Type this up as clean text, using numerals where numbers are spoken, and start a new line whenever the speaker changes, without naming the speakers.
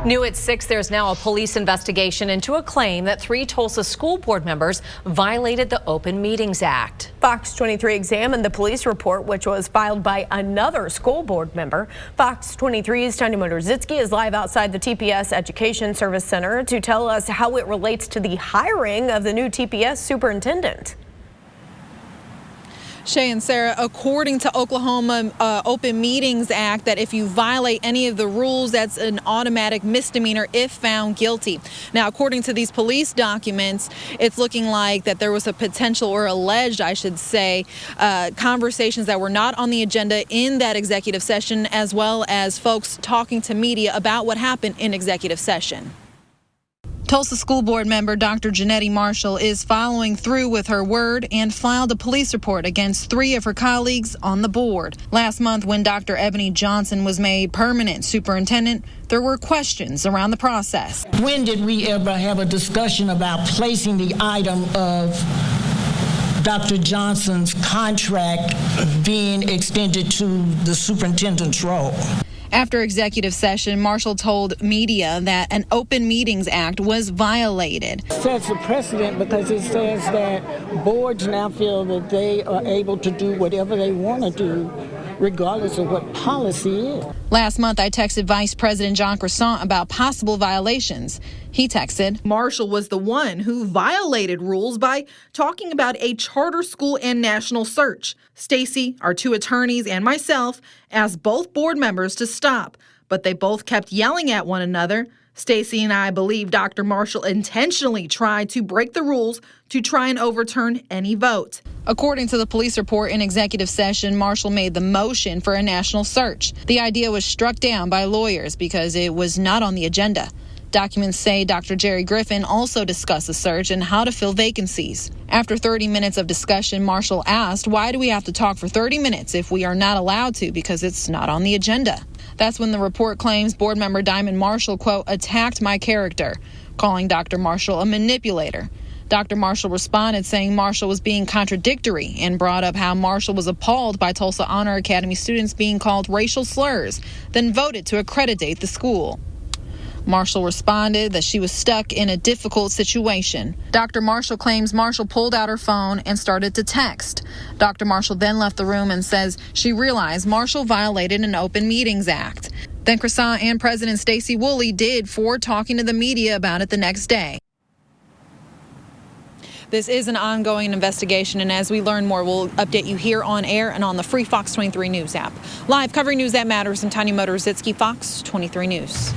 New at 6, there's now a police investigation into a claim that 3 Tulsa school board members violated the Open Meetings Act.
FOX23 examined the police report, which was filed by another school board member. FOX23's Tanya Motorzitsky is live outside the TPS Education Service Center to tell us how it relates to the hiring of the new TPS superintendent.
Shay and Sarah, according to Oklahoma Open Meetings Act, that if you violate any of the rules, that's an automatic misdemeanor if found guilty. Now, according to these police documents, it's looking like that there was a potential, or alleged, I should say, conversations that were not on the agenda in that executive session, as well as folks talking to media about what happened in executive session. Tulsa School Board member Dr. Jeanette Marshall is following through with her word and filed a police report against 3 of her colleagues on the board. Last month, when Dr. Ebony Johnson was made permanent superintendent, there were questions around the process.
When did we ever have a discussion about placing the item of Dr. Johnson's contract being extended to the superintendent's role?
After executive session, Marshall told media that an Open Meetings Act was violated.
It sets a precedent because it says that boards now feel that they are able to do whatever they want to do, regardless of what policy is.
Last month, I texted Vice President John Croissant about possible violations. He texted,
Marshall was the one who violated rules by talking about a charter school and national search. Stacy, our 2 attorneys, and myself asked both board members to stop, but they both kept yelling at one another. Stacy and I believe Dr. Marshall intentionally tried to break the rules to try and overturn any vote.
According to the police report in executive session, Marshall made the motion for a national search. The idea was struck down by lawyers because it was not on the agenda. Documents say Dr. Jerry Griffin also discussed the search and how to fill vacancies. After 30 minutes of discussion, Marshall asked, why do we have to talk for 30 minutes if we are not allowed to because it's not on the agenda? That's when the report claims board member Diamond Marshall, quote, attacked my character, calling Dr. Marshall a manipulator. Dr. Marshall responded saying Marshall was being contradictory and brought up how Marshall was appalled by Tulsa Honor Academy students being called racial slurs, then voted to accreditate the school. Marshall responded that she was stuck in a difficult situation. Dr. Marshall claims Marshall pulled out her phone and started to text. Dr. Marshall then left the room and says she realized Marshall violated an Open Meetings Act. Then Croissant and President Stacy Woolley did for talking to the media about it the next day. This is an ongoing investigation, and as we learn more, we'll update you here on air and on the free Fox 23 News app. Live covering news that matters, I'm Tanya Motorzitsky, Fox 23 News.